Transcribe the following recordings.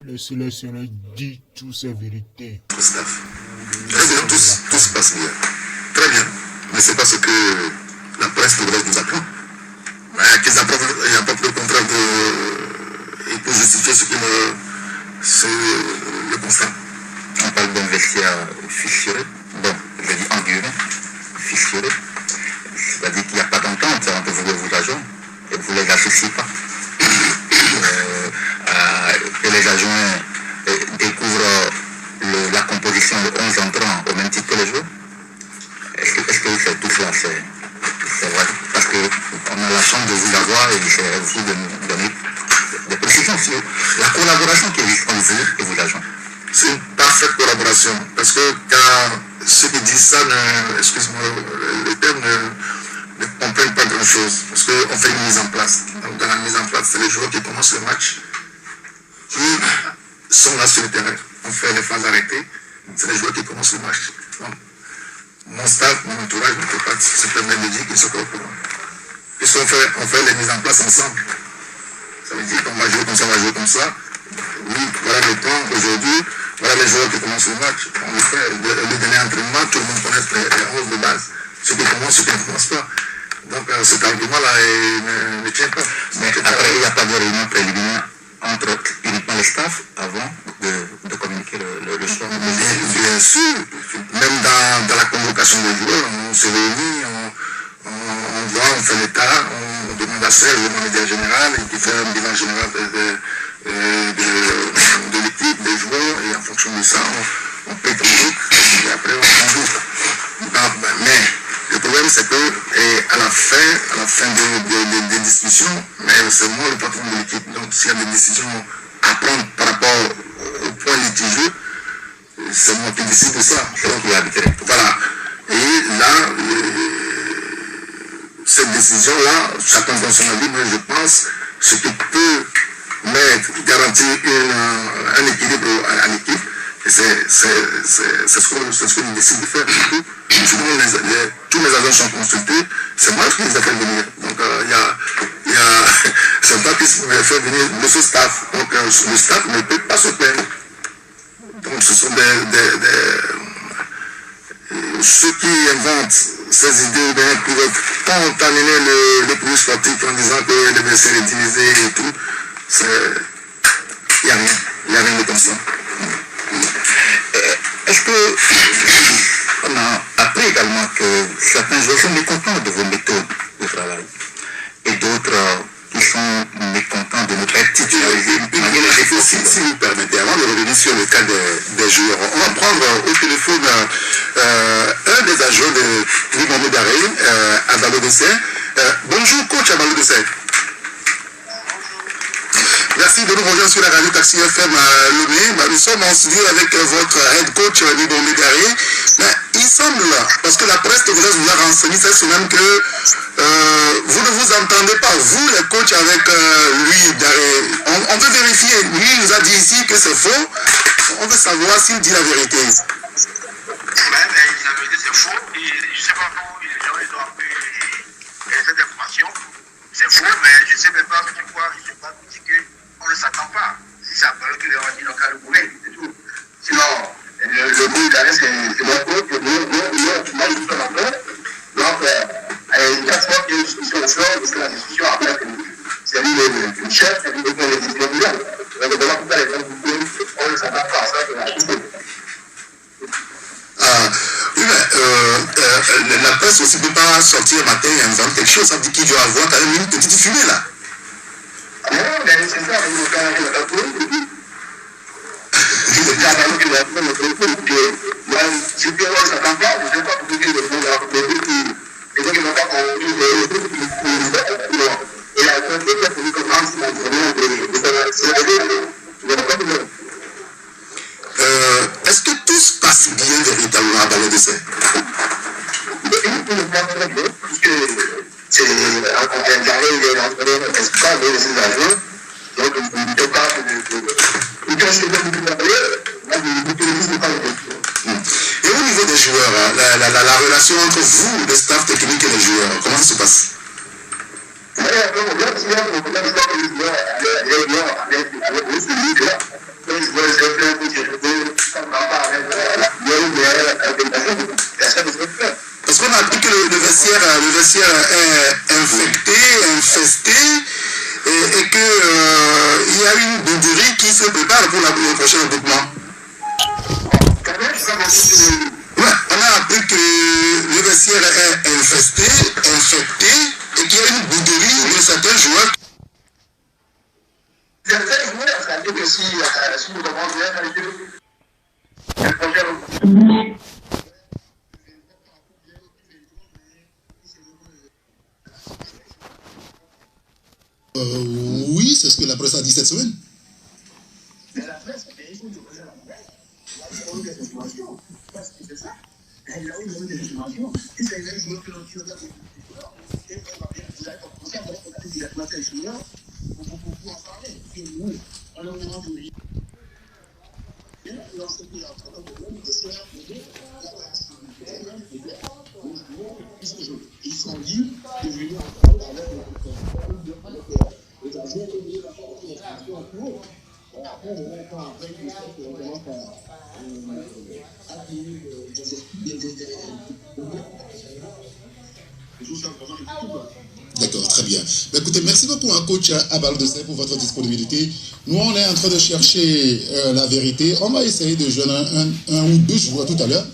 Laissez-les dit toutes ces vérités. Staff. Très bien, tout se passe bien. Très bien. Mais c'est pas ce que la presse congolaise nous apprend. Qu'ils apportent le contrat et pour justifier le constat. On parle d'un vestiaire fissuré. Bon, je dis en guillemets, fissuré. C'est-à-dire qu'il n'y a pas d'entente entre vous et vos agents et vous ne les associez pas. Que les adjoints découvrent la composition de 11 entrants au même titre que les joueurs. Est-ce que c'est tout cela, c'est vrai? Parce qu'on a la chance de vous avoir et c'est vous de nous donner des précisions sur la collaboration qui existe entre vous et vos agents. C'est une parfaite collaboration. Parce que quand ceux qui disent ça, excuse-moi, le terme ne comprennent pas grand-chose. Parce qu'on fait une mise en place. Donc, dans la mise en place, c'est les joueurs qui commencent le match, qui sont là sur le terrain. On fait les phases arrêtées. C'est les joueurs qui commencent le match. Donc, mon staff, mon entourage ne peut pas se permettre de dire qu'ils sont au courant. On fait les mises en place ensemble. Ça veut dire qu'on va jouer comme ça, on va jouer comme ça. Oui, voilà le temps aujourd'hui, voilà les joueurs qui commencent le match. On le fait, le dernier entraînement, tout le monde connaît les 11 de base. Ceux qui commencent, ceux qui ne commencent pas. Donc cet argument-là ne tient pas. Mais après, il n'y a pas de réunion préliminaire entre uniquement les staffs avant de communiquer le choix. Bien sûr, même dans la convocation des joueurs, on se réunit, on voit, on fait l'état, on demande à Serge, le manager général, qui fait un bilan général de l'équipe, des joueurs, et en fonction de ça, on paye ton truc, et après on joue. Mais le problème, c'est que à la fin des discussions, mais c'est moi le patron de l'équipe. Donc s'il y a des décisions à prendre par rapport au point litigieux, c'est moi qui décide de ça. C'est moi qui arbitre. Voilà. Et là, cette décision-là, chacun dans son avis, mais je pense ce qui peut garantir un équilibre à l'équipe. Et c'est ce qu'on décide de faire. Sinon, tous les agents sont consultés, c'est moi qui les ai fait venir. Donc, c'est moi qui les fait venir de ce staff. Donc, le staff ne peut pas se plaindre. Donc, ce sont ceux qui inventent ces idées qui veulent contaminer le plus sportif en disant que le blessé est divisé et tout. Il n'y a rien de comme ça. Est-ce que on a appris également que certains joueurs sont mécontents de vos méthodes de travail et d'autres qui sont mécontents de notre être titularisé? Si vous permettez, avant de revenir sur le cas des joueurs, on va prendre au téléphone un des agents de Mohamed Daré, à Balo-Dessert. Bonjour coach à Balo-Dessert. Merci de nous rejoindre sur la radio Taxi FM à Lomé. Nous sommes en studio avec votre head coach Mohamed Daré. Il semble, parce que la presse vous a renseigné cette semaine que vous ne vous entendez pas, vous les coachs avec lui, Daré. On veut vérifier. Lui, il nous a dit ici que c'est faux. On veut savoir s'il dit la vérité. La vérité, c'est faux. Et je ne sais pas comment ils ont appris cette information. C'est faux, mais je ne sais même pas pourquoi je n'ai pas dit qu'on ne s'attend pas. Si ça parle qu'il aura dit dans le cas de Goulet, c'est tout. Sinon, le coup d'arrêt, c'est mon coach, moi je suis en train. Donc, chaque fois qu'ils sont au flanc, parce que la discussion après, c'est lui le chef, c'est lui le décision du monde. Donc, voilà pourquoi les gens disent qu'on ne s'attend pas à ça, c'est la chose. Oui, mais la presse aussi ne peut pas sortir le matin et inventer quelque chose. Ça veut dire qu'il doit avoir quand même une petite fumée là. Non, mais c'est ça, il faut quand même la politique. C'est ça, il faut la politique. Moi, si tu vois ça comme ça, je ne sais pas pourquoi il faut la politique. Et donc, il ne va pas qu'on dise les trucs qui sont et la politique, c'est comme ça, c'est est-ce que tout se passe bien véritablement dans le décès? Puisque c'est un carré, il est entraîneur principal de ces agents. Donc, il ne peut pas et au niveau des joueurs, la relation entre vous, le staff technique et les joueurs, comment ça se passe? vestiaire est infesté, et qu'il y a une bouderie qui se prépare pour le prochain regroupement. Ouais, on a appris que le vestiaire est infesté, infecté, et qu'il y a une bouderie de certains joueurs. Certains joueurs, c'est-à-dire que si nous avons le projet regroupement. Oui, c'est ce que la presse a dit cette semaine. Mais la presse, il faut que je la presse. Il y a eu des informations. Parce que c'est ça. Il y a eu des informations. Et c'est les joueurs qui ont tiré de la et vous avez commencé à regarder directement ces joueurs pour en parler. Et nous, on a vraiment oublié. Lorsque nous avons problème, ils sont libres de venir en parler avec les agents et après, on va avec les choses qu'on commence à appuyer D'accord, très bien. Écoutez, merci beaucoup, coach Abaldessé, pour votre disponibilité. Nous, on est en train de chercher la vérité. On va essayer de joindre un ou deux joueurs tout à l'heure.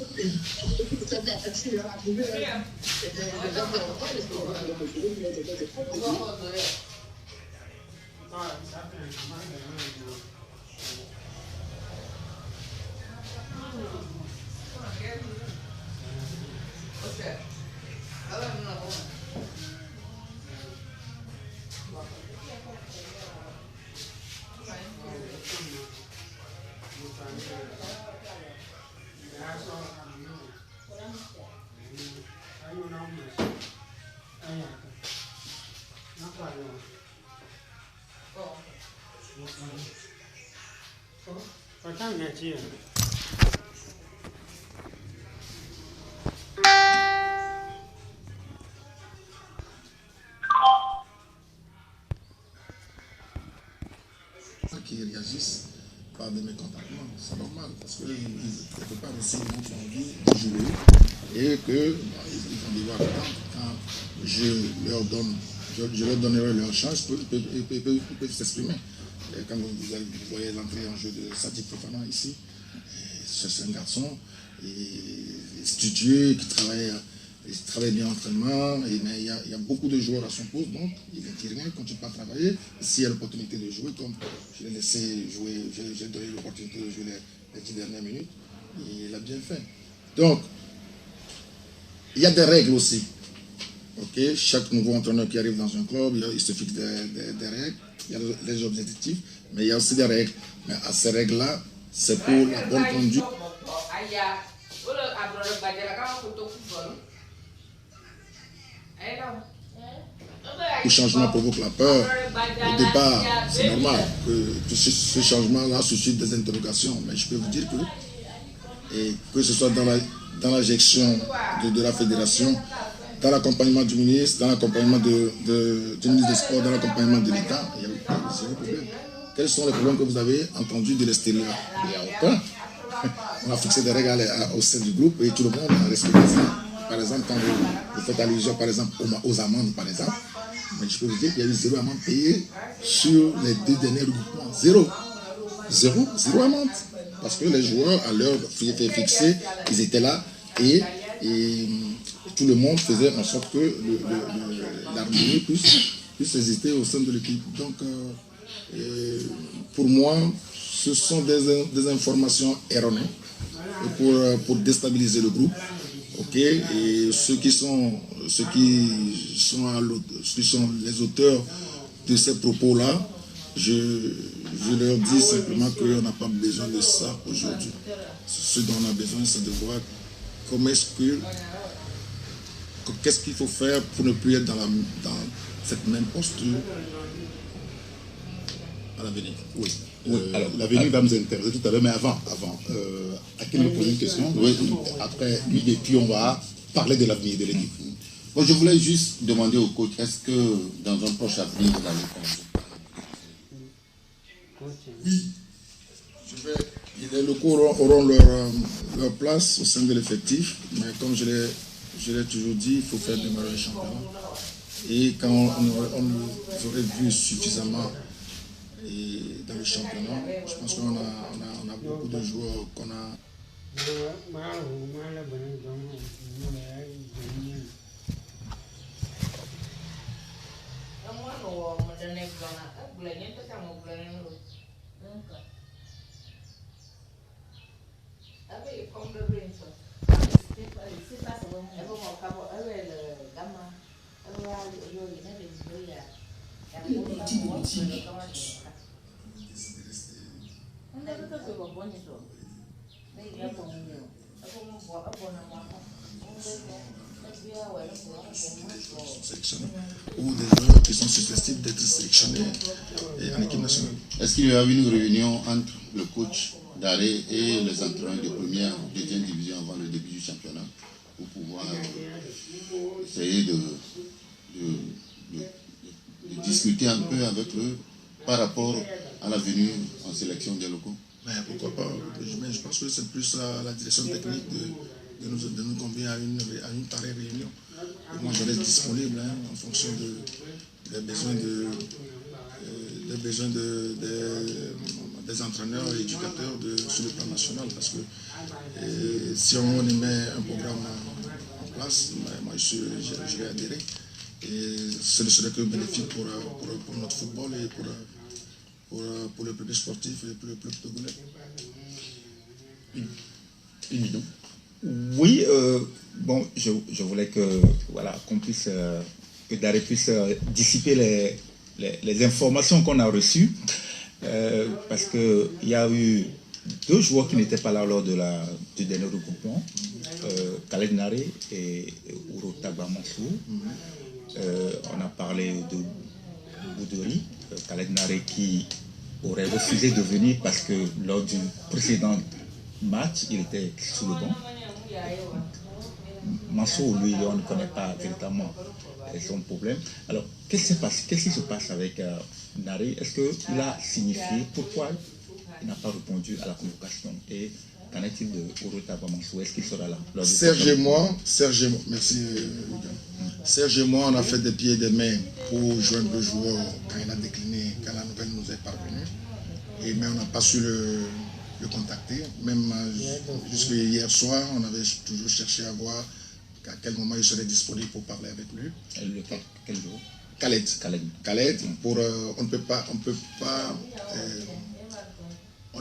Qui réagissent par des mécontentements, c'est normal, parce que quelque part aussi ils ont envie de jouer et que ils vont devoir attendre quand je leur donnerai leur chance, ils peuvent s'exprimer. Quand vous voyez l'entrée en jeu de Sadi Fofana ici, c'est un garçon studieux qui travaille bien l'entraînement, mais il y a beaucoup de joueurs à son poste, donc il ne continue pas à travailler. S'il y a l'opportunité de jouer, comme je l'ai laissé jouer, j'ai donné l'opportunité de jouer les 10 dernières minutes, et il a bien fait. Donc, il y a des règles aussi. Okay? Chaque nouveau entraîneur qui arrive dans un club, il se fixe des règles, il y a les objectifs, mais il y a aussi des règles. Mais à ces règles-là, c'est pour la bonne conduite. Le changement provoque la peur. Au départ, c'est normal que ce changement-là suscite des interrogations. Mais je peux vous dire que ce soit dans la gestion de la fédération, dans l'accompagnement du ministre, dans l'accompagnement du ministre des Sports, dans l'accompagnement de l'État, il y a zéro problème. Quels sont les problèmes que vous avez entendus de l'extérieur? Il n'y a aucun. On a fixé des règles au sein du groupe et tout le monde a respecté ça. Par exemple, quand vous faites allusion par exemple, aux amendes, par exemple, mais je peux vous dire qu'il y a eu 0 amende payée sur les 2 derniers regroupements. Zéro amende. Parce que les joueurs, à l'heure fixée, ils étaient là et tout le monde faisait en sorte que l'harmonie puisse exister au sein de l'équipe. Donc, pour moi, ce sont des informations erronées pour déstabiliser le groupe. Okay? Et ceux qui sont les auteurs de ces propos-là, je leur dis simplement qu'on n'a pas besoin de ça aujourd'hui. Ce dont on a besoin, c'est de voir qu'est-ce qu'il faut faire pour ne plus être dans cette même posture à l'avenir. Oui. Alors, l'avenir va nous intéresser tout à l'heure, mais avant, Akin me pose une question. Oui. Après, et puis on va parler de l'avenir de l'équipe. Bon, je voulais juste demander au coach, est-ce que dans un proche avenir, vous allez commencer? Oui. Les locaux auront leur place au sein de l'effectif, mais comme je l'ai je l'ai toujours dit, il faut faire démarrer le championnat. Et quand on nous aurait vu suffisamment dans le championnat, je pense qu'on a beaucoup de joueurs qu'on a. Ou des joueurs qui sont susceptibles d'être sélectionnés en équipe nationale. Est-ce qu'il y a eu une réunion entre le coach d'arrêt et les entraîneurs de première, deuxième division avant le début du championnat pour pouvoir essayer de discuter un peu avec eux par rapport à la venue en sélection des locaux? Mais pourquoi pas? Mais je pense que c'est plus à la direction technique de nous convier à une pareille réunion. Et moi, je reste disponible en fonction des besoins des entraîneurs et éducateurs sur le plan national. Parce que si on y met un programme en place, moi, je vais adhérer. Et ce ne serait que bénéfique pour notre football et pour le public sportif et pour le club togolais. Oui, bon, je voulais que qu'on puisse, que Daré puisse dissiper les informations qu'on a reçues, parce qu'il y a eu 2 joueurs qui n'étaient pas là lors du dernier regroupement, Khaled Naré et Ouro Tagba Mansour. On a parlé de Boudori, Khaled Naré qui aurait refusé de venir parce que lors du précédent match, il était sous le banc. Mansour, lui, on ne connaît pas véritablement son problème. Alors, qu'est-ce qui se passe avec Naré? Est-ce qu'il a signifié pourquoi il n'a pas répondu à la convocation? Et qu'en est-il de Ouro Tagba Mansour? Est-ce qu'il sera là? Serge et moi, merci Serge et moi, on a fait des pieds et des mains pour joindre le joueur quand il a décliné, quand la nouvelle nous est parvenue. Mais on n'a pas su le contacter. Même jusqu'à hier soir, on avait toujours cherché à voir à quel moment il serait disponible pour parler avec lui. Quel jour? Khaled, on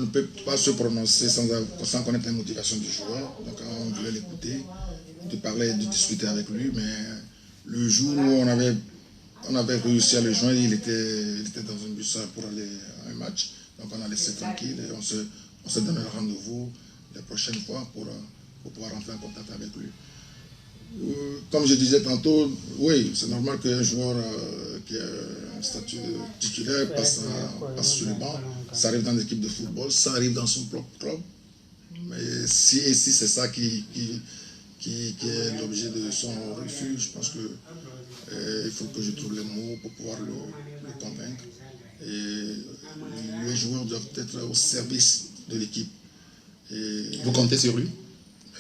ne peut pas se prononcer sans connaître la motivation du joueur. Donc on voulait l'écouter, de discuter avec lui, mais le jour où on avait réussi à le joindre, il était dans un bus pour aller à un match. Donc on a laissé tranquille et on se donne un rendez-vous la prochaine fois pour pouvoir rentrer en contact avec lui. Comme je disais tantôt, oui, c'est normal qu'un joueur qui a un statut de titulaire passe sur le banc. Ça arrive dans l'équipe de football, ça arrive dans son propre club. Mais si c'est ça qui est l'objet de son refus, je pense qu'il faut que je trouve les mots pour pouvoir le convaincre. Et les joueurs doivent être au service de l'équipe. Vous comptez sur lui?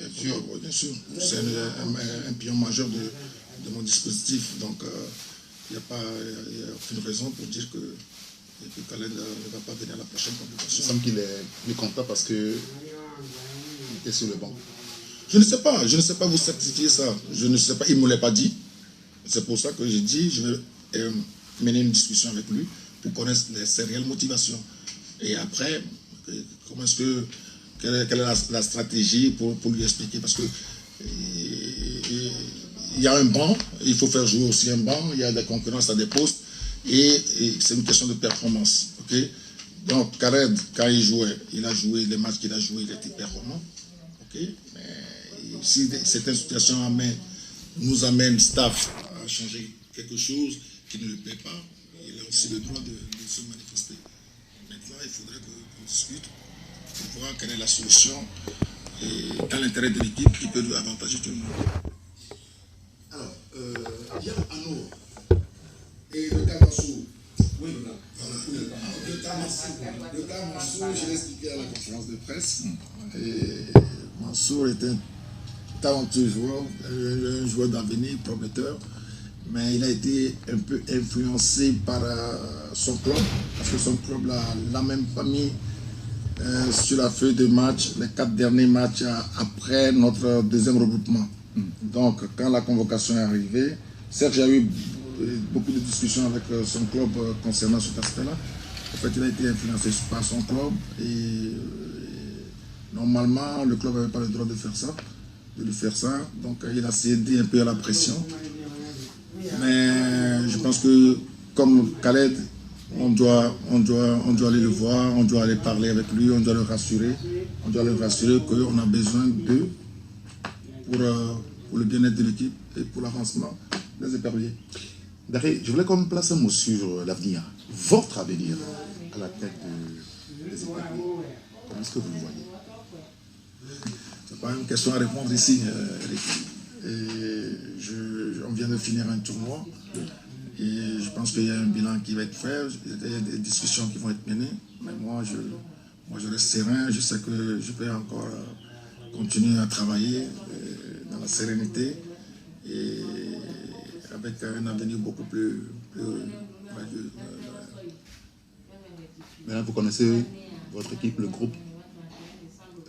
Bien sûr. C'est un pion majeur de mon dispositif. Donc, il n'y a aucune raison pour dire que Khaled ne va pas venir à la prochaine compétition. Il semble qu'il est content parce qu'il est sur le banc. Je ne sais pas vous certifier ça. Je ne sais pas, il ne me l'a pas dit. C'est pour ça que j'ai dit, je vais mener une discussion avec lui pour connaître ses réelles motivations. Et après, quelle est la stratégie pour lui expliquer? Parce que il y a un banc, il faut faire jouer aussi un banc, il y a des concurrences à des postes, et c'est une question de performance. Okay? Donc, Khaled, quand il a joué les matchs qu'il a joué, il était performant. Okay? Mais si certaines situations nous amènent staff à changer quelque chose qui ne le plaît pas, il a aussi le droit de se manifester. Maintenant, il faudrait qu'on discute pour voir quelle est la solution et dans l'intérêt de l'équipe qui peut avantager tout le monde. Alors, il y a Anno et le cas Mansour. Oui, le cas Mansour, je l'ai expliqué à la conférence de presse. Et Mansour était talentueux joueur, un joueur d'avenir, prometteur, mais il a été un peu influencé par son club, parce que son club l'a même pas mis sur la feuille de match, les 4 derniers matchs après notre deuxième regroupement. Donc, quand la convocation est arrivée, certes, j'ai eu beaucoup de discussions avec son club concernant cet aspect-là. En fait, il a été influencé par son club et normalement, le club n'avait pas le droit de faire ça. Donc, il a cédé un peu à la pression. Mais je pense que, comme Khaled, on doit aller le voir, on doit aller parler avec lui, on doit le rassurer. On doit le rassurer qu'on a besoin d'eux pour le bien-être de l'équipe et pour l'avancement des éperviers. Daré, je voulais qu'on place un mot sur l'avenir. Votre avenir à la tête des éperviers. Comment est-ce que vous le voyez? Ce n'est pas une question à répondre ici, Eric. On vient de finir un tournoi et je pense qu'il y a un bilan qui va être fait, il y a des discussions qui vont être menées, mais moi je reste serein, je sais que je peux encore continuer à travailler dans la sérénité et avec un avenir beaucoup plus radieux. Maintenant, vous connaissez votre équipe, le groupe.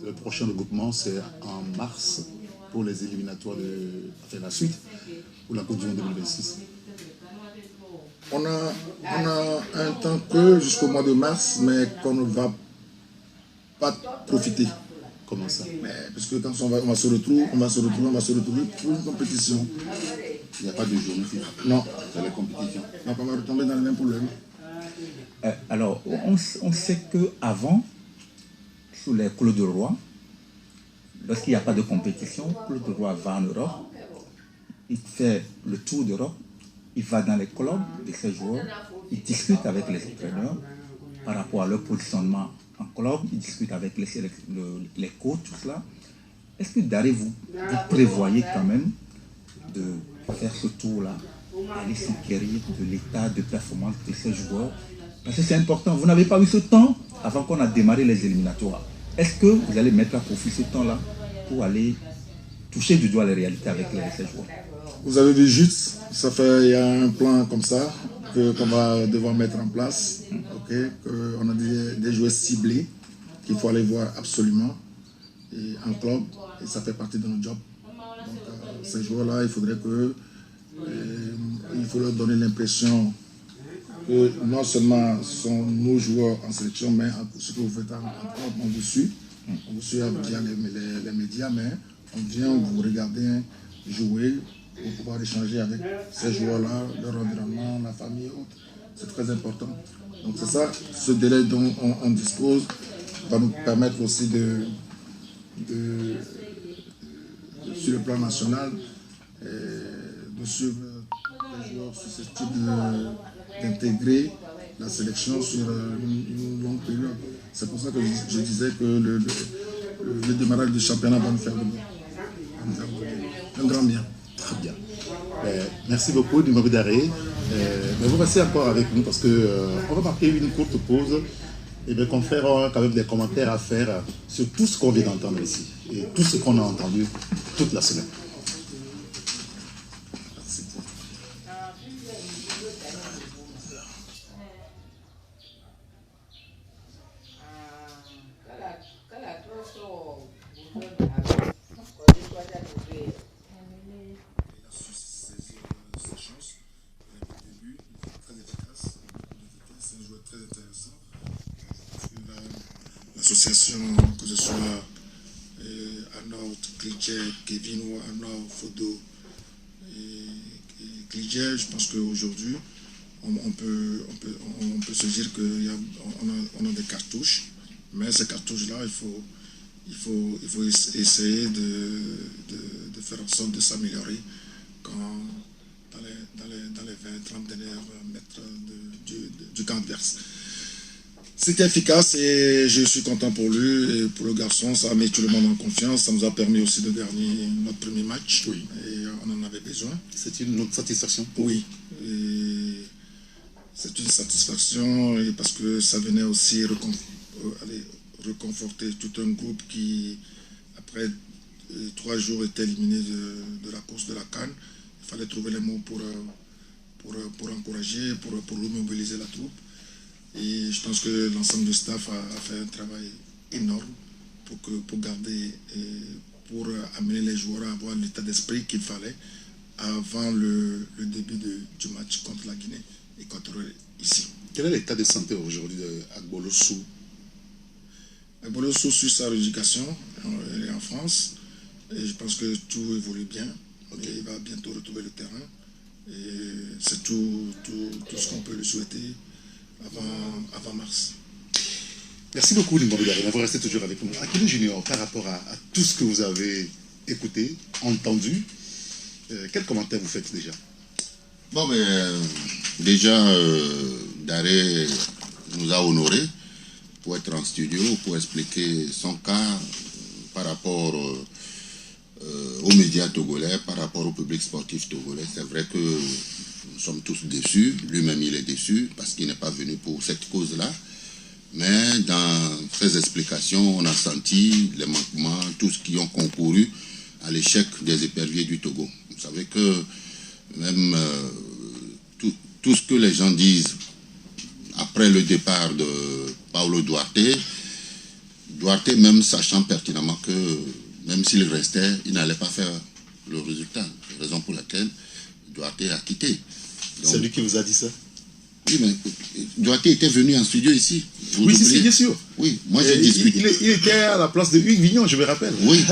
Le prochain regroupement, c'est en mars pour les éliminatoires de la suite, pour la Coupe du Monde 2026. On a un temps que jusqu'au mois de mars, mais qu'on ne va pas profiter. Comment ça? Parce que quand on va se retrouver pour une compétition. Il n'y a pas de journée FIFA. Non. Dans les compétitions. Donc on va retomber dans les mêmes problèmes. Alors, on sait qu'avant, sous les Claude Roy, lorsqu'il n'y a pas de compétition, Claude Roy va en Europe, il fait le tour d'Europe, il va dans les clubs de ses joueurs, il discute avec les entraîneurs par rapport à leur positionnement en club, il discute avec les coachs, tout cela. Est-ce que Daré, vous prévoyez quand même de faire ce tour-là, aller s'enquérir de l'état de performance de ces joueurs? Parce que c'est important, vous n'avez pas eu ce temps avant qu'on a démarré les éliminatoires. Est-ce que vous allez mettre à profit ce temps-là pour aller toucher du doigt les réalités avec ces joueurs? Vous avez vu juste, il y a un plan comme ça qu'on va devoir mettre en place. On a des joueurs ciblés qu'il faut aller voir absolument et en club, et ça fait partie de notre job. Donc ces joueurs-là, il faudrait il faut leur donner l'impression que non seulement ce sont nos joueurs en sélection, mais ce que vous faites en club, on vous suit. On vous suit via les médias, mais on vient vous regarder jouer pour pouvoir échanger avec ces joueurs-là, leur environnement, la famille et autres. C'est très important. Donc c'est ça, ce délai dont on dispose va nous permettre aussi sur le plan national, de suivre les joueurs susceptibles d'intégrer la sélection sur une longue période. C'est pour ça que je disais que le démarrage du championnat va nous faire un grand bien. Très bien. Merci beaucoup, Dumaru Daré. Mais vous restez encore avec nous parce qu'on va marquer une courte pause. Et mes confrères ont quand même des commentaires à faire sur tout ce qu'on vient d'entendre ici et tout ce qu'on a entendu toute la semaine. L'association, que ce soit Arnaud, Klidje, Kevin ou Arnaud, Fodo et Klidje, je pense qu'aujourd'hui, on peut se dire qu'on a des cartouches, mais ces cartouches-là, il faut essayer de faire en sorte de s'améliorer dans les 20-30 derniers mètres du camp adverse. C'était efficace et je suis content pour lui et pour le garçon. Ça a mis tout le monde en confiance. Ça nous a permis aussi de gagner notre premier match. Oui. Et on en avait besoin. C'est une autre satisfaction. Oui. C'est une satisfaction parce que ça venait aussi réconforter tout un groupe qui, après 3 jours était éliminé de la course de la CAN. Il fallait trouver les mots pour encourager, pour remobiliser la troupe. Et je pense que l'ensemble du staff a fait un travail énorme pour garder, pour amener les joueurs à avoir l'état d'esprit qu'il fallait avant le début du match contre la Guinée équatoriale ici. Quel est l'état de santé aujourd'hui d'Agbolo Sou? Agbolo Sou suit sa rééducation, elle est en France, et je pense que tout évolue bien. Okay. Il va bientôt retrouver le terrain, et c'est tout ce qu'on peut lui souhaiter avant mars. Merci beaucoup, Limbo Bidare. Vous restez toujours avec nous. Akilu Junior, par rapport à tout ce que vous avez écouté, entendu, quel commentaire vous faites déjà? Bon, mais déjà, Daré nous a honorés pour être en studio, pour expliquer son cas par rapport aux médias togolais, par rapport au public sportif togolais. C'est vrai que nous sommes tous déçus. Lui-même, il est déçu parce qu'il n'est pas venu pour cette cause-là. Mais dans ses explications, on a senti les manquements, tout ce qui ont concouru à l'échec des éperviers du Togo. Vous savez que même tout ce que les gens disent après le départ de Paulo Duarte, même sachant pertinemment que même s'il restait, il n'allait pas faire le résultat. Raison pour laquelle Duarte a quitté. C'est lui qui vous a dit ça? Oui, mais Duarte était venu en studio ici. Oui, c'est bien sûr. Oui, moi j'ai discuté. Il était à la place de Hugues Vignon, je me rappelle. Oui,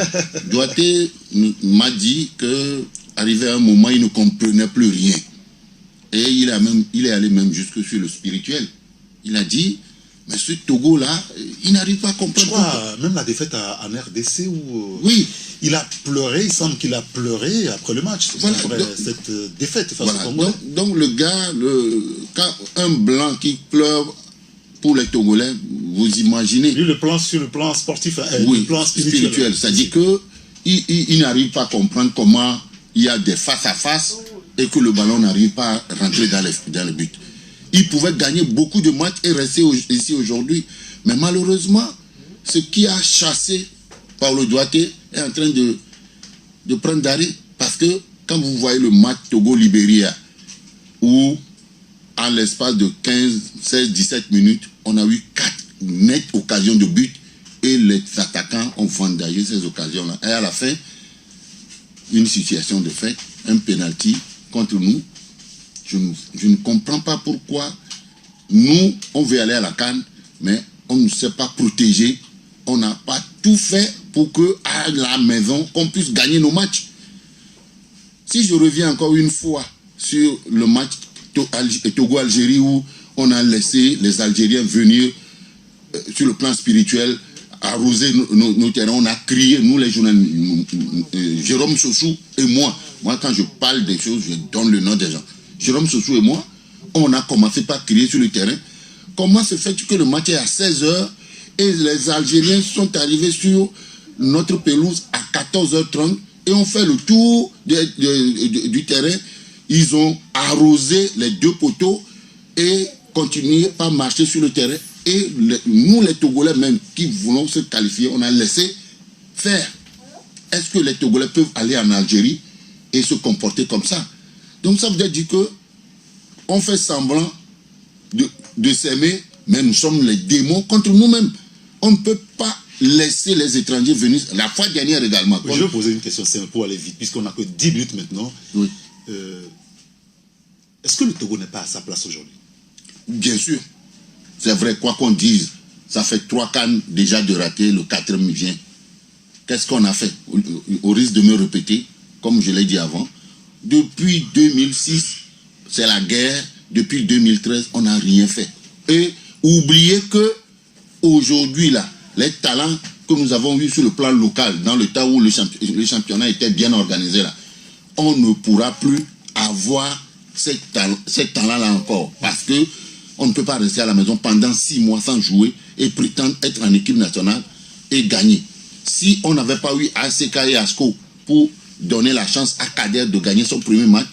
Duarte m'a dit qu'arrivé à un moment, il ne comprenait plus rien. Et il est allé même jusque sur le spirituel. Il a dit, mais ce Togo-là, il n'arrive pas à comprendre. Je crois, même la défaite en RDC où oui. Il a pleuré, il semble qu'il a pleuré après le match. Voilà, après cette défaite face au Congo. Donc le gars, quand un blanc qui pleure pour les Togolais, vous imaginez. Lui, sur le plan sportif, oui, le plan spirituel. C'est-à-dire qu'il n'arrive pas à comprendre comment il y a des face-à-face et que le ballon n'arrive pas à rentrer dans le but. Il pouvait gagner beaucoup de matchs et rester ici aujourd'hui. Mais malheureusement, ce qui a chassé Paulo Duarte est en train de prendre d'arrêt. Parce que quand vous voyez le match Togo-Libéria, où en l'espace de 15, 16, 17 minutes, on a eu 4 nettes occasions de but et les attaquants ont vandalisé ces occasions-là. Et à la fin, une situation de fait, un penalty contre nous. Je ne comprends pas pourquoi nous, on veut aller à la CAN, mais on ne sait pas protéger. On n'a pas tout fait pour qu'à la maison, qu'on puisse gagner nos matchs. Si je reviens encore une fois sur le match Togo-Algérie où on a laissé les Algériens venir sur le plan spirituel, arroser nos terrains, on a crié, nous les journalistes, Jérôme Sossou et moi, quand je parle des choses, je donne le nom des gens. Jérôme Sossou et moi, on a commencé par crier sur le terrain. Comment se fait que le match est à 16h et les Algériens sont arrivés sur notre pelouse à 14h30 et ont fait le tour du terrain. Ils ont arrosé les 2 poteaux et continué par marcher sur le terrain. Et nous, les Togolais même, qui voulons se qualifier, on a laissé faire. Est-ce que les Togolais peuvent aller en Algérie et se comporter comme ça? Donc ça veut dire que on fait semblant de s'aimer, mais nous sommes les démons contre nous-mêmes. On ne peut pas laisser les étrangers venir. La fois dernière également. Oui, je vais poser une question simple pour aller vite, puisqu'on n'a que 10 minutes maintenant. Oui. Est-ce que le Togo n'est pas à sa place aujourd'hui? Bien sûr. C'est vrai, quoi qu'on dise, ça fait 3 CAN déjà de rater, le 4e vient. Qu'est-ce qu'on a fait? Au risque de me répéter, comme je l'ai dit avant, depuis 2006, c'est la guerre. Depuis 2013, on n'a rien fait. Et oubliez que aujourd'hui, là, les talents que nous avons vus sur le plan local, dans le temps où le championnat était bien organisé, là, on ne pourra plus avoir ces talents-là encore. Parce que on ne peut pas rester à la maison pendant 6 mois sans jouer et prétendre être en équipe nationale et gagner. Si on n'avait pas eu ACK et ASCO pour donner la chance à Kader de gagner son premier match,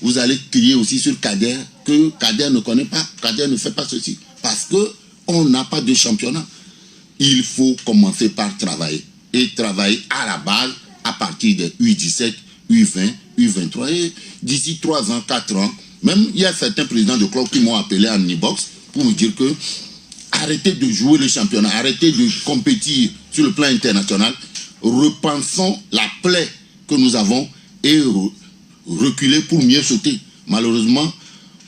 vous allez crier aussi sur Kader que Kader ne connaît pas, Kader ne fait pas ceci. Parce qu'on n'a pas de championnat. Il faut commencer par travailler. Et travailler à la base à partir des U17, U20, U23. Et d'ici 3 ans, 4 ans, même il y a certains présidents de clubs qui m'ont appelé en e-box pour me dire que arrêtez de jouer le championnat, arrêtez de compétir sur le plan international, repensons la plaie que nous avons et reculer pour mieux sauter. Malheureusement,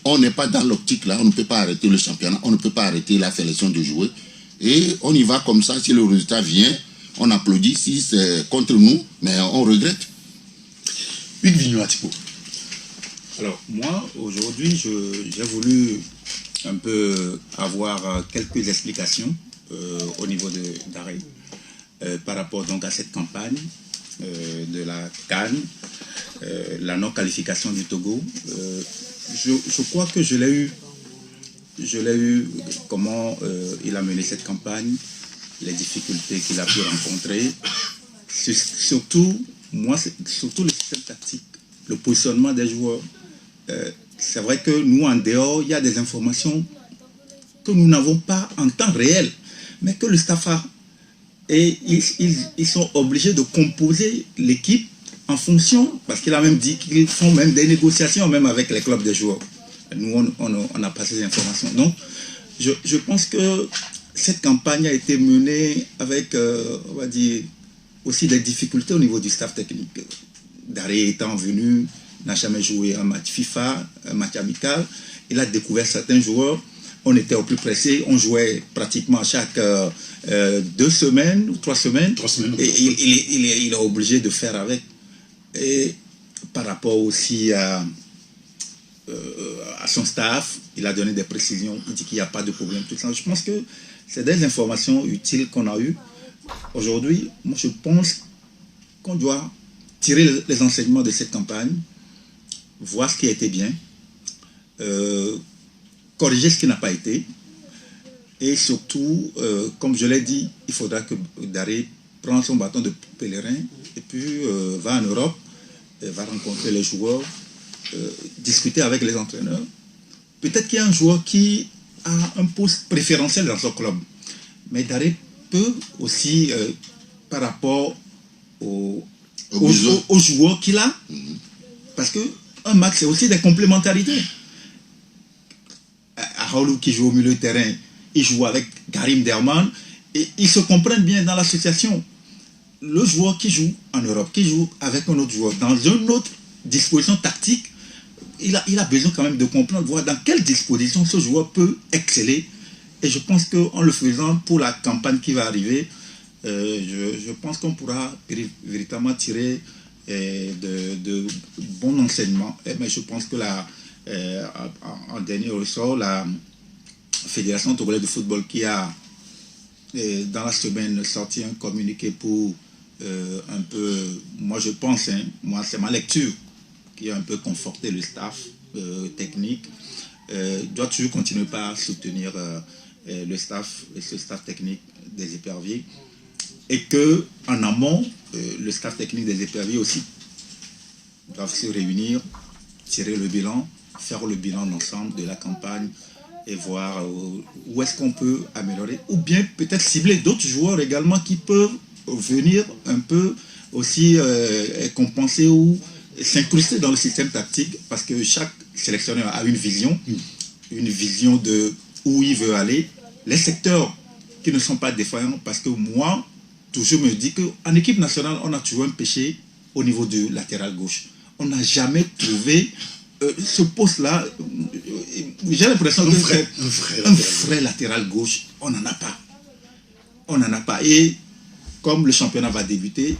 on n'est pas dans l'optique là, on ne peut pas arrêter le championnat, on ne peut pas arrêter la sélection de jouer. Et on y va comme ça, si le résultat vient, on applaudit, si c'est contre nous, mais on regrette. Hugues Vignon-Atipo. Alors, moi, aujourd'hui, j'ai voulu un peu avoir quelques explications au niveau d'Arrêt par rapport donc à cette campagne de la CAN, la non-qualification du Togo. Je crois que je l'ai eu, comment il a mené cette campagne, les difficultés qu'il a pu rencontrer, surtout le système tactique, le positionnement des joueurs. C'est vrai que nous, en dehors, il y a des informations que nous n'avons pas en temps réel, mais que le staff a. Et ils sont obligés de composer l'équipe en fonction, parce qu'il a même dit qu'ils font même des négociations même avec les clubs des joueurs. Nous, on n'a pas ces informations. Donc, je pense que cette campagne a été menée avec, on va dire, aussi des difficultés au niveau du staff technique. Daré étant venu, n'a jamais joué un match FIFA, un match amical. Il a découvert certains joueurs. On était au plus pressé. On jouait pratiquement chaque 2 semaines ou 3 semaines. 3 semaines. Et il est obligé de faire avec. Et par rapport aussi à son staff, il a donné des précisions. Il dit qu'il n'y a pas de problème. Tout ça. Je pense que c'est des informations utiles qu'on a eues. Aujourd'hui, moi je pense qu'on doit tirer les enseignements de cette campagne, voir ce qui a été bien, corriger ce qui n'a pas été, et surtout, comme je l'ai dit, il faudra que Daré prenne son bâton de pèlerin et puis va en Europe, va rencontrer les joueurs, discuter avec les entraîneurs. Peut-être qu'il y a un joueur qui a un poste préférentiel dans son club, mais Daré peut aussi, par rapport aux joueurs qu'il a, parce qu'un match, c'est aussi des complémentarités. Ahaoulou qui joue au milieu de terrain, il joue avec Karim Derman, et ils se comprennent bien dans l'association. Le joueur qui joue en Europe, qui joue avec un autre joueur, dans une autre disposition tactique, il a besoin quand même de comprendre, voir dans quelle disposition ce joueur peut exceller. Et je pense qu'en le faisant pour la campagne qui va arriver, je pense qu'on pourra véritablement tirer de bons enseignements. Mais je pense que en dernier ressort, la Fédération togolaise de football qui a, dans la semaine, sorti un communiqué pour un peu, moi je pense, moi c'est ma lecture, qui a un peu conforté le staff technique, doit toujours continuer par soutenir le staff et ce staff technique des éperviers, et que en amont le staff technique des éperviers aussi doivent se réunir, tirer le bilan, faire le bilan ensemble de la campagne et voir où est-ce qu'on peut améliorer, ou bien peut-être cibler d'autres joueurs également qui peuvent venir un peu aussi compenser ou s'incruster dans le système tactique, parce que chaque sélectionneur a une vision de où il veut aller, les secteurs qui ne sont pas défaillants, parce que moi, toujours me dis qu'en équipe nationale, on a toujours un péché au niveau du latéral gauche. On n'a jamais trouvé ce poste-là. J'ai l'impression que c'est un vrai latéral gauche. On n'en a pas. On n'en a pas. Et comme le championnat va débuter,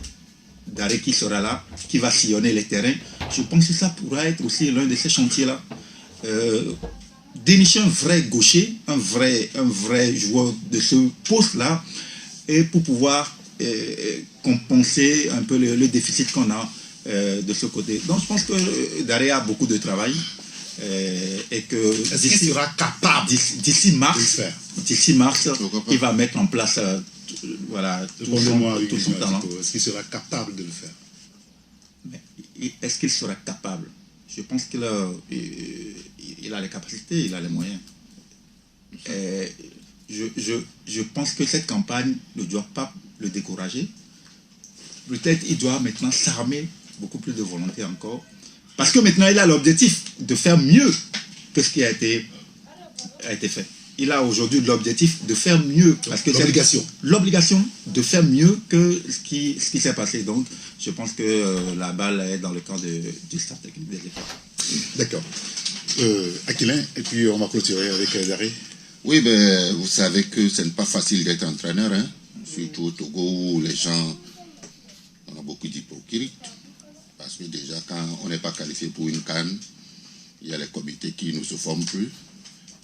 Daré qui sera là, qui va sillonner les terrains, je pense que ça pourra être aussi l'un de ces chantiers-là. Dénicher un vrai gaucher, un vrai joueur de ce poste-là, et pour pouvoir compenser un peu le déficit qu'on a de ce côté. Donc je pense que Daré a beaucoup de travail et que est-ce qu'il sera capable d'ici mars, il va mettre en place voilà, tout son talent. Est-ce qu'il sera capable de le faire? Mais est-ce qu'il sera capable? Je pense qu'il a les capacités, il a les moyens. Je pense que cette campagne ne doit pas le décourager. peut-être il doit maintenant s'armer beaucoup plus de volonté encore. Parce que maintenant, il a l'objectif de faire mieux que ce qui a été fait. Il a aujourd'hui l'objectif de faire mieux. Parce que l'obligation de faire mieux que ce qui s'est passé. Donc, je pense que la balle est dans le camp du staff technique des équipes. D'accord. Aquilin, et puis on va clôturer avec Daré. Oui, ben, vous savez que ce n'est pas facile d'être entraîneur, hein? Surtout au Togo où les gens, on a beaucoup d'hypocrites. Parce que déjà, quand on n'est pas qualifié pour une CAN, il y a les comités qui ne se forment plus.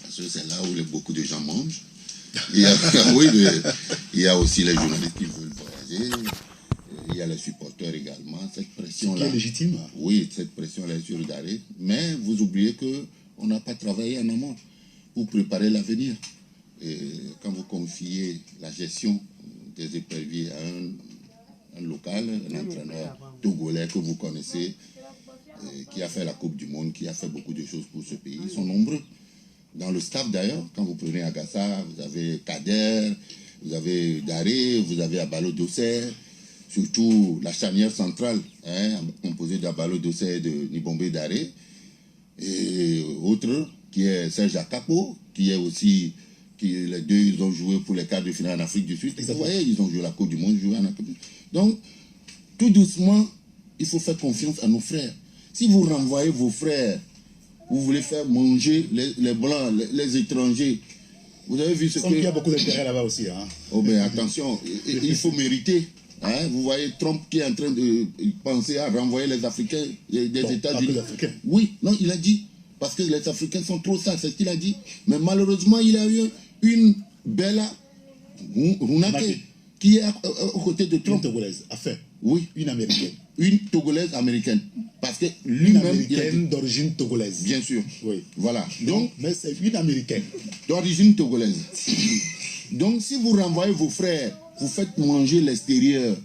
Parce que c'est là où beaucoup de gens mangent. Il y a, oui, mais il y a aussi les journalistes qui veulent voyager. Il y a les supporters également. Cette pression-là. Qui est légitime. Oui, cette pression-là est sur Daré. Mais vous oubliez qu'on n'a pas travaillé en amont pour préparer l'avenir. Quand vous confiez la gestion des éperviers à un local, un entraîneur togolais que vous connaissez, qui a fait la Coupe du Monde, qui a fait beaucoup de choses pour ce pays, ils sont nombreux. Dans le staff d'ailleurs, quand vous prenez Agassa, vous avez Kader, vous avez Daré, vous avez Abalo Dossé, surtout la charnière centrale, hein, composée d'Abalo Dossé et de Nibombe Daré, et autre, qui est Serge Akapo, qui est aussi, les deux, ils ont joué pour les quarts de finale en Afrique du Sud. Vous voyez, ils ont joué la Coupe du Monde, joué en Afrique du Sud. Donc, tout doucement, il faut faire confiance à nos frères. Si vous renvoyez vos frères, vous voulez faire manger les Blancs, les étrangers, vous avez vu ce que... Il y a beaucoup d'intérêt là-bas aussi. Hein. Oh ben attention, il faut mériter. Hein? Vous voyez Trump qui est en train de penser à renvoyer les Africains des États-Unis. Oui, non, il a dit. Parce que les Africains sont trop sales, c'est ce qu'il a dit. Mais malheureusement, il a eu une Bella Runake qui est aux côtés de Trump. Une Togolaise, enfin. Oui. Une Américaine. Une Togolaise américaine. Parce que lui-même, américaine d'origine togolaise. Bien sûr. Oui. Voilà. Donc, mais c'est une américaine. D'origine togolaise. Donc, si vous renvoyez vos frères, vous faites manger l'extérieur,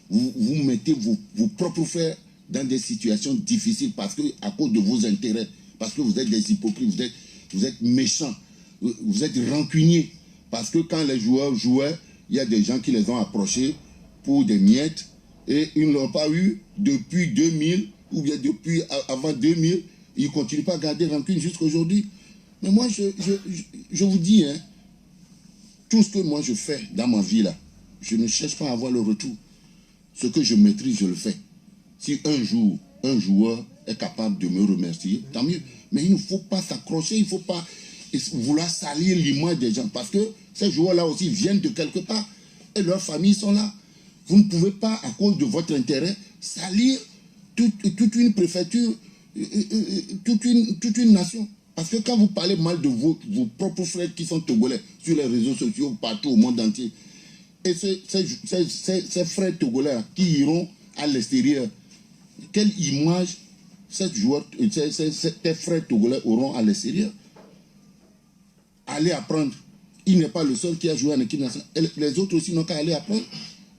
vous mettez vos propres frères dans des situations difficiles parce que, à cause de vos intérêts, parce que vous êtes des hypocrites, vous êtes méchants, vous êtes rancuniers. Parce que quand les joueurs jouaient, il y a des gens qui les ont approchés pour des miettes et ils ne l'ont pas eu depuis 2000 ou bien depuis avant 2000. Ils ne continuent pas à garder rancune jusqu'à aujourd'hui. Mais moi, je vous dis, hein, tout ce que moi je fais dans ma vie là, je ne cherche pas à avoir le retour. Ce que je maîtrise, je le fais. Si un jour, un joueur est capable de me remercier, tant mieux. Mais il ne faut pas s'accrocher, il ne faut pas vouloir salir l'image des gens. Parce que ces joueurs-là aussi viennent de quelque part. Et leurs familles sont là. Vous ne pouvez pas, à cause de votre intérêt, salir toute une préfecture, toute une nation. Parce que quand vous parlez mal de vos propres frères qui sont togolais sur les réseaux sociaux, partout au monde entier, et ces frères togolais qui iront à l'extérieur, quelle image ces frères togolais auront à l'extérieur? Aller apprendre. Il n'est pas le seul qui a joué en équipe nationale. Les autres aussi n'ont qu'à aller apprendre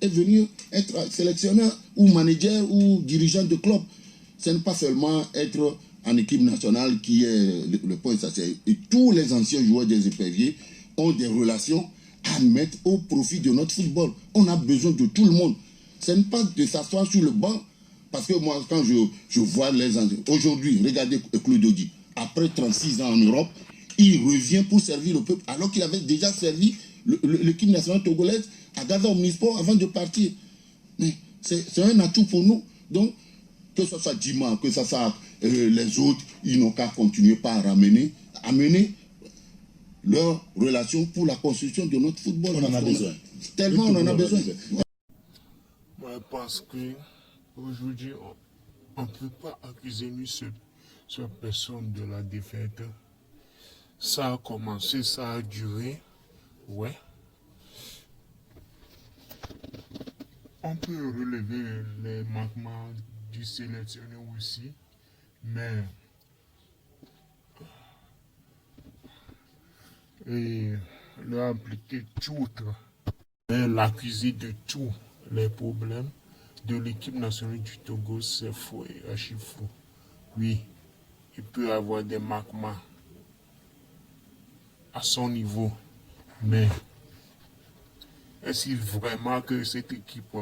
et venir être sélectionneur ou manager ou dirigeant de club. Ce n'est pas seulement être en équipe nationale qui est le point essentiel. Et tous les anciens joueurs des éperviers ont des relations à mettre au profit de notre football. On a besoin de tout le monde. Ce n'est pas de s'asseoir sur le banc. Parce que moi, quand je vois les anciens... Aujourd'hui, regardez Claude Odi. Après 36 ans en Europe, il revient pour servir le peuple, alors qu'il avait déjà servi l'équipe nationale togolaise à Gaza Omnisport avant de partir. Mais c'est un atout pour nous. Donc, que ce soit Dima, que ce soit les autres, ils n'ont qu'à continuer par amener leur relation pour la construction de notre football. On en a besoin. Tellement on en a besoin. Moi, je pense qu'aujourd'hui, on ne peut pas accuser une seule personne de la défaite. Ça a commencé, ça a duré, ouais. On peut relever les manquements du sélectionneur aussi, mais leur appliquer l'accuser de tous les problèmes de l'équipe nationale du Togo, c'est faux et archi faux. Oui, il peut avoir des manquements à son niveau, mais est-ce vraiment que cette équipe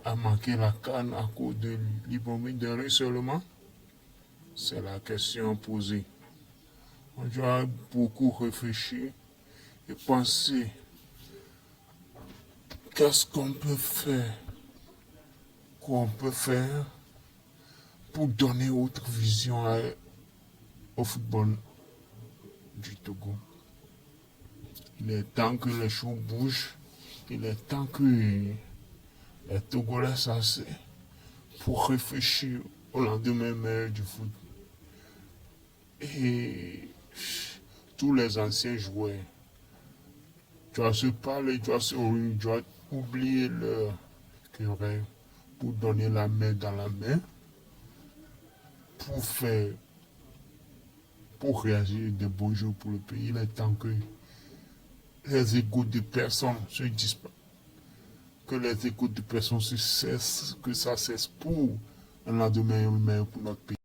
a manqué la CAN à cause de l'hypomidéré seulement? C'est la question posée. On doit beaucoup réfléchir et penser qu'est-ce qu'on peut faire pour donner autre vision au football du Togo. Il est temps que les choses bougent. Il est temps que les Togolais s'asseyent pour réfléchir au lendemain meilleur du foot. Et tous les anciens joueurs doivent se parler, doivent se réunir, doivent oublier leur querelle pour donner la main dans la main, pour réagir de bons jours pour le pays. Il est temps que les égos de personnes se disent que les égos de personnes se cessent, que ça cesse pour un lendemain meilleur pour notre pays.